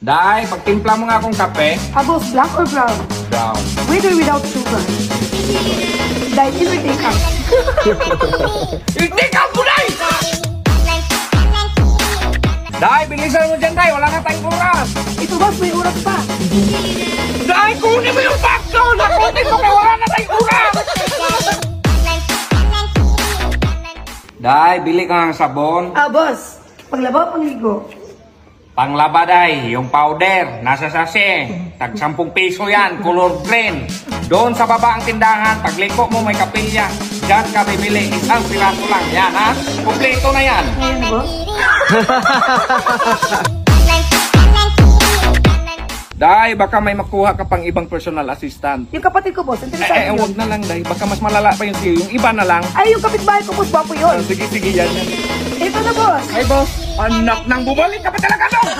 Day, pagtimpla mo nga akong kape. Boss, black or brown? Brown. With or without sugar? Dahil in or take out? I-take out mo, Day! Day, bilisan mo dyan, Day. Wala na tayong oras. Ito boss, may oras pa. Day, kunin mo yung bakso! Nakunin mo kaya wala na tayong oras! Day, bili ka ng sabon. Boss, paglaba, pangligo. Panglaba, Day, yung powder, nasa sase. Tag 10 piso yan, color green. Doon sa baba ang tindahan, pagliko mo may kapilya. Diyan ka bibili, isang piraso lang. Yan, ha? Kompleto na yan. Ngayon na boss? Day, baka may makuha ka pang ibang personal assistant. Yung kapatid ko boss, interesado Wag na lang, Day. Baka mas malala pa yung sa'yo. Yung iba na lang. Ay, yung kapitbahay ko boss, bapo yun. Sige, yan. Ito na boss. Ay, boss. Anak nang bumalik ka pa talaga doon.